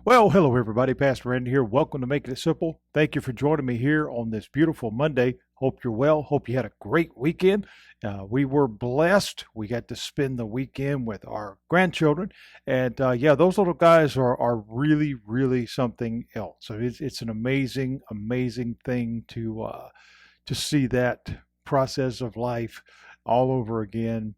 Well, hello everybody. Pastor Randy here. Welcome to Making It Simple. Thank you for joining me here on this beautiful Monday. Hope you're well. Hope you had a great weekend. We were blessed. We got to spend the weekend with our grandchildren, and those little guys are really, really something else. So it's an amazing, amazing thing to see that process of life all over again,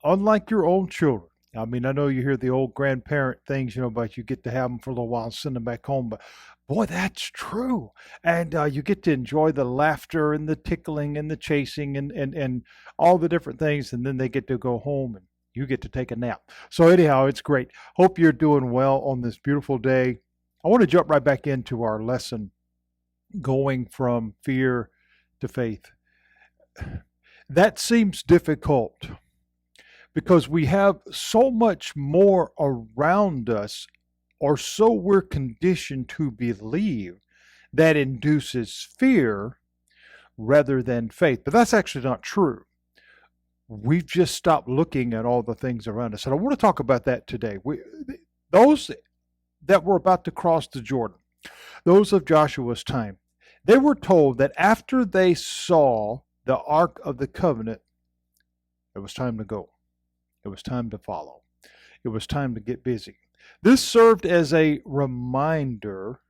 unlike your own children. I mean, I know you hear the old grandparent things, but you get to have them for a little while and send them back home. But boy, that's true. And you get to enjoy the laughter and the tickling and the chasing and all the different things. And then they get to go home and you get to take a nap. So, anyhow, it's great. Hope you're doing well on this beautiful day. I want to jump right back into our lesson, going from fear to faith. That seems difficult because we have so much more around us, or so we're conditioned to believe, that induces fear rather than faith. But that's actually not true. We've just stopped looking at all the things around us. And I want to talk about that today. Those that were about to cross the Jordan, those of Joshua's time, they were told that after they saw the Ark of the Covenant, it was time to go. It was time to follow. It was time to get busy. This served as a reminder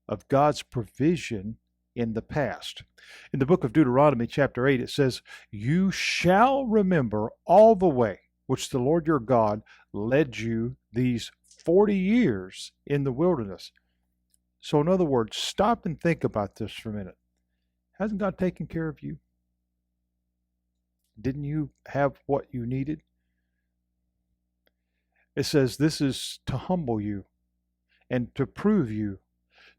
of God's provision in the past. In the book of Deuteronomy, chapter 8, it says, "You shall remember all the way which the Lord your God led you these 40 years in the wilderness." So, in other words, stop and think about this for a minute. Hasn't God taken care of you? Didn't you have what you needed? It says this is to humble you and to prove you,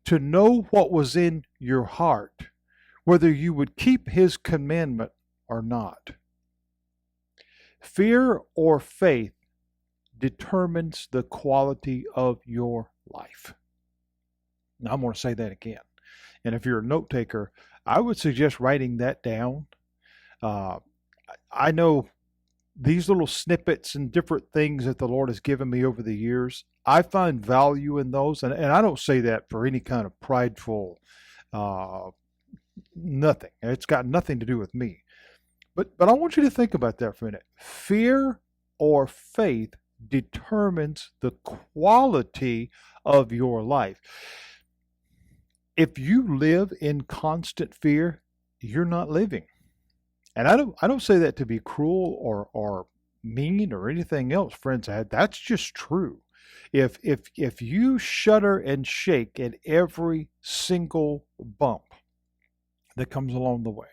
to know what was in your heart, whether you would keep his commandment or not. Fear or faith determines the quality of your life. Now, I'm going to say that again. And if you're a note taker, I would suggest writing that down. I know these little snippets and different things that the Lord has given me over the years, I find value in those. And I don't say that for any kind of prideful, nothing. It's got nothing to do with me. But I want you to think about that for a minute. Fear or faith determines the quality of your life. If you live in constant fear, you're not living. And I don't say that to be cruel or mean or anything else, friends. That's just true. If you shudder and shake at every single bump that comes along the way,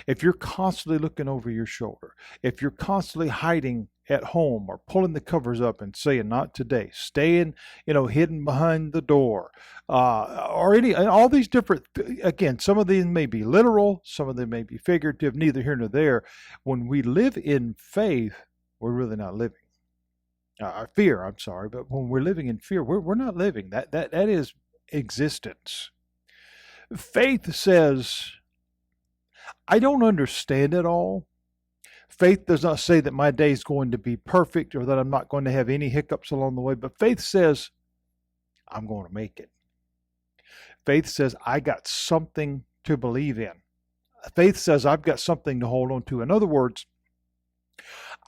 if you're constantly looking over your shoulder, if you're constantly hiding at home or pulling the covers up and saying, "Not today," staying, hidden behind the door, or all these different, again, some of these may be literal, some of them may be figurative, neither here nor there. When we live in faith, we're really not living. Fear, I'm sorry, but when we're living in fear, we're not living. That is existence. Faith says, "I don't understand it all." Faith does not say that my day is going to be perfect or that I'm not going to have any hiccups along the way, but faith says, "I'm going to make it." Faith says, "I got something to believe in." Faith says, "I've got something to hold on to." In other words,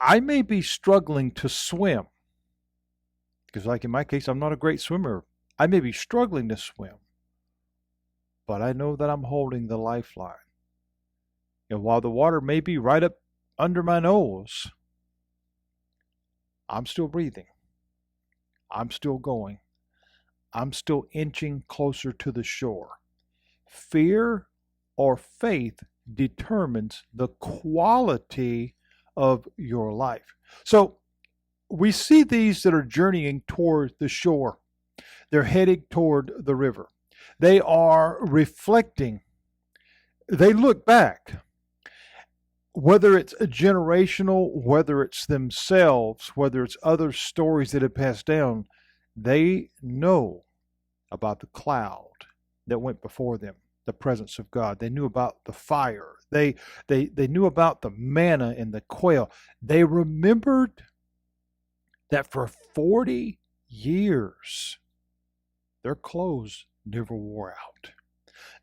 I may be struggling to swim, because like in my case, I'm not a great swimmer. I may be struggling to swim, but I know that I'm holding the lifeline. And while the water may be right up under my nose, I'm still breathing. I'm still going. I'm still inching closer to the shore. Fear or faith determines the quality of your life. So we see these that are journeying toward the shore. They're heading toward the river. They are reflecting. They look back. Whether it's a generational, whether it's themselves, whether it's other stories that have passed down, they know about the cloud that went before them, the presence of God. They knew about the fire. They knew about the manna and the quail. They remembered that for 40 years their clothes never wore out.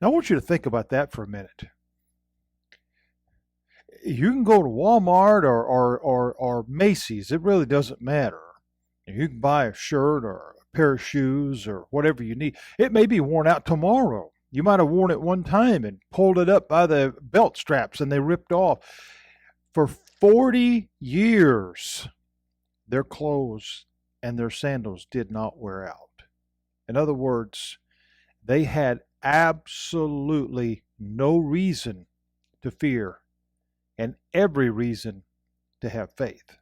Now, I want you to think about that for a minute. You can go to Walmart or Macy's. It really doesn't matter. You can buy a shirt or a pair of shoes or whatever you need. It may be worn out tomorrow. You might have worn it one time and pulled it up by the belt straps and they ripped off. For 40 years, their clothes and their sandals did not wear out. In other words, they had absolutely no reason to fear and every reason to have faith.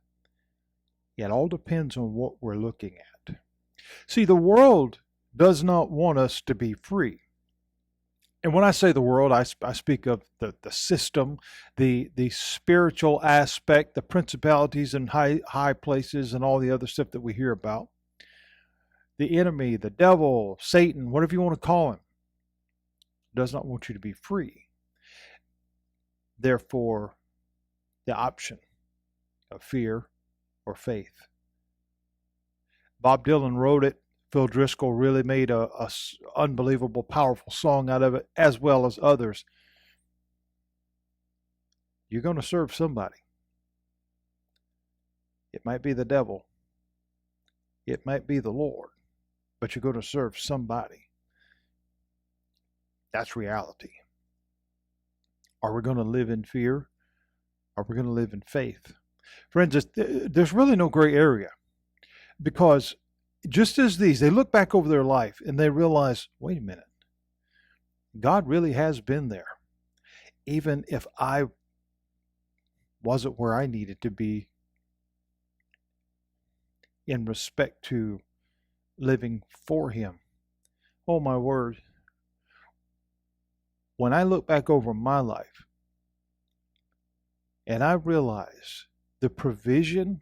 It all depends on what we're looking at. See, the world does not want us to be free. And when I say the world, I speak of the system, the spiritual aspect, the principalities and high places and all the other stuff that we hear about. The enemy, the devil, Satan, whatever you want to call him, does not want you to be free. Therefore, the option of fear or faith. Bob Dylan wrote it. Phil Driscoll really made a unbelievable, powerful song out of it, as well as others. You're going to serve somebody. It might be the devil. It might be the Lord. But you're going to serve somebody. That's reality. Are we going to live in fear? Are we going to live in faith? Friends, there's really no gray area. Because just as they look back over their life and they realize, wait a minute, God really has been there. Even if I wasn't where I needed to be in respect to living for Him. Oh my word. When I look back over my life and I realize the provision,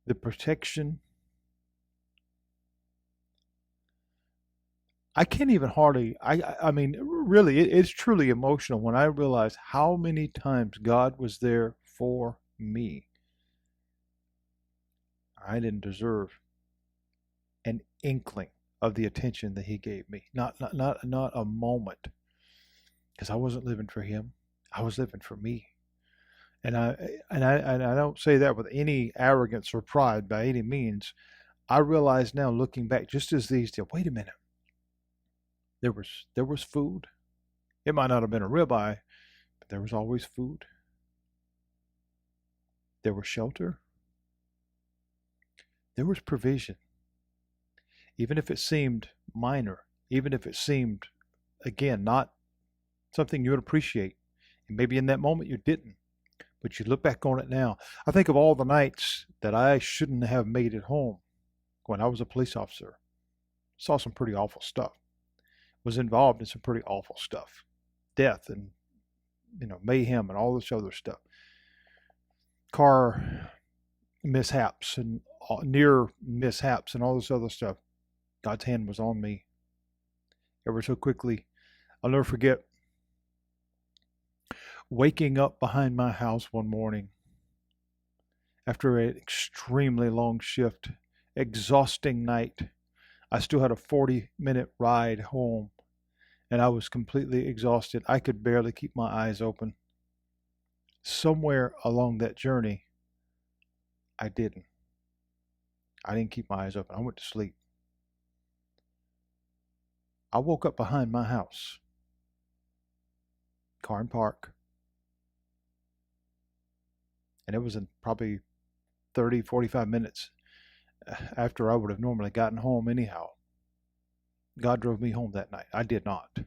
the protection, I can't even hardly, I mean, really, it's truly emotional when I realize how many times God was there for me. I didn't deserve an inkling of the attention that He gave me. Not a moment. Because I wasn't living for Him. I was living for me. And I don't say that with any arrogance or pride by any means. I realize now, looking back, just as these did, wait a minute. There was food. It might not have been a ribeye, but there was always food. There was shelter. There was provision. Even if it seemed minor, even if it seemed, again, not something you would appreciate. And maybe in that moment you didn't, but you look back on it now. I think of all the nights that I shouldn't have made it home when I was a police officer. Saw some pretty awful stuff. Was involved in some pretty awful stuff. Death and, mayhem and all this other stuff. Car mishaps and near mishaps and all this other stuff. God's hand was on me ever so quickly. I'll never forget waking up behind my house one morning after an extremely long shift, exhausting night. I still had a 40-minute ride home, and I was completely exhausted. I could barely keep my eyes open. Somewhere along that journey, I didn't keep my eyes open. I went to sleep. I woke up behind my house. Car and park. And it was in probably 30, 45 minutes after I would have normally gotten home anyhow. God drove me home that night. I did not,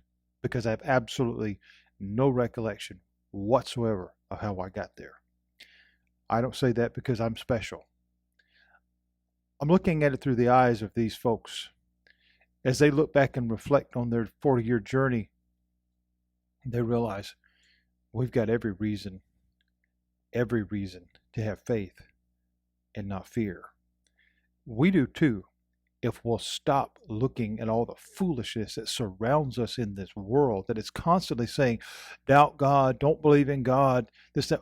because I have absolutely no recollection whatsoever of how I got there. I don't say that because I'm special. I'm looking at it through the eyes of these folks. As they look back and reflect on their 40-year journey, they realize we've got every reason to have faith and not fear. We do too, if we'll stop looking at all the foolishness that surrounds us in this world, that is constantly saying, doubt God, don't believe in God, this, that.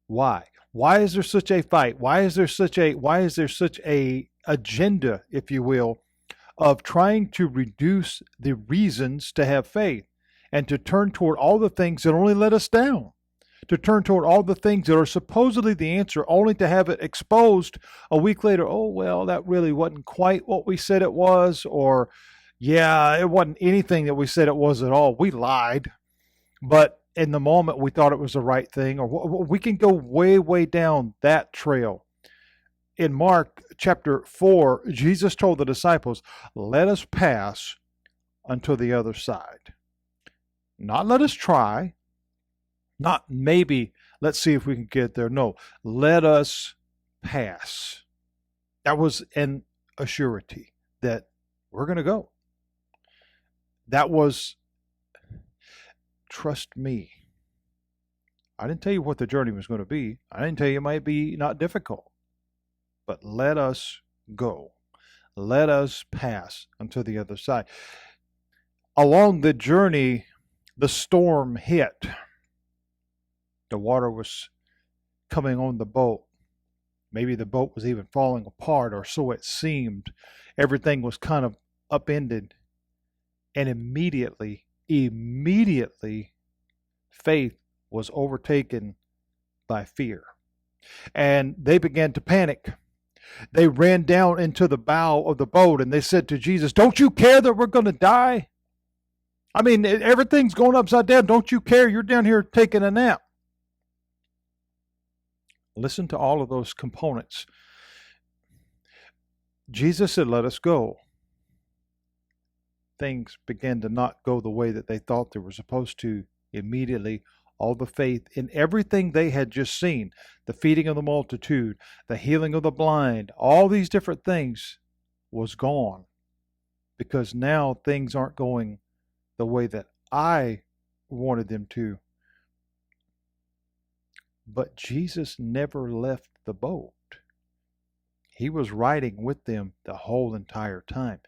Why? Why is there such a fight? Why is there such a agenda, if you will, of trying to reduce the reasons to have faith and to turn toward all the things that only let us down, to turn toward all the things that are supposedly the answer, only to have it exposed a week later. Oh, well, that really wasn't quite what we said it was, or yeah, it wasn't anything that we said it was at all. We lied, but in the moment we thought it was the right thing. Or we can go way, way down that trail. In Mark chapter 4, Jesus told the disciples, let us pass unto the other side. Not let us try, not maybe let's see if we can get there. No, let us pass. That was an assurity that we're going to go. That was, trust me. I didn't tell you what the journey was going to be. I didn't tell you it might be not difficult. But let us go. Let us pass unto the other side. Along the journey, the storm hit. The water was coming on the boat. Maybe the boat was even falling apart, or so it seemed. Everything was kind of upended. And immediately, faith was overtaken by fear. And they began to panic. They ran down into the bow of the boat and they said to Jesus, don't you care that we're going to die? I mean, everything's going upside down. Don't you care? You're down here taking a nap. Listen to all of those components. Jesus said, let us go. Things began to not go the way that they thought they were supposed to. Immediately, all the faith in everything they had just seen, the feeding of the multitude, the healing of the blind, all these different things was gone, because now things aren't going the way that I wanted them to. But Jesus never left the boat. He was riding with them the whole entire time.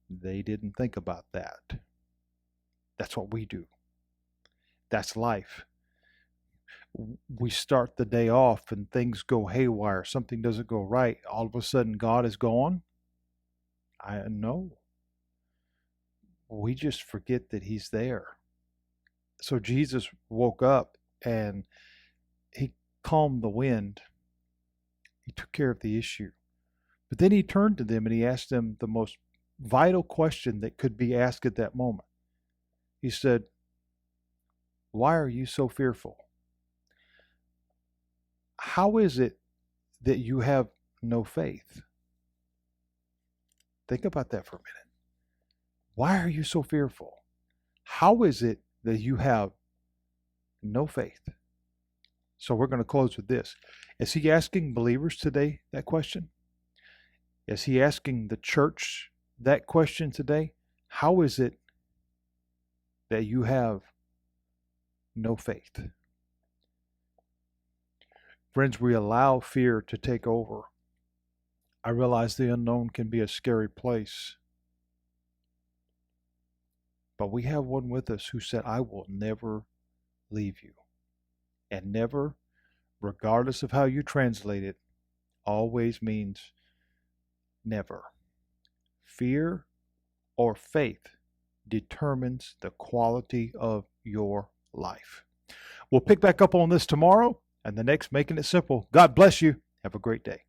They didn't think about that. That's what we do. That's life. We start the day off and things go haywire. Something doesn't go right. All of a sudden, God is gone. I know. We just forget that He's there. So Jesus woke up and He calmed the wind. He took care of the issue. But then He turned to them and He asked them the most vital question that could be asked at that moment. He said, why are you so fearful? How is it that you have no faith? Think about that for a minute. Why are you so fearful? How is it that you have no faith? So we're going to close with this. Is He asking believers today that question? Is He asking the church that question today? How is it that you have no faith? Friends, we allow fear to take over. I realize the unknown can be a scary place. But we have one with us who said, I will never leave you. And never, regardless of how you translate it, always means never. Fear or faith determines the quality of your life. We'll pick back up on this tomorrow and the next Making It Simple. God bless you. Have a great day.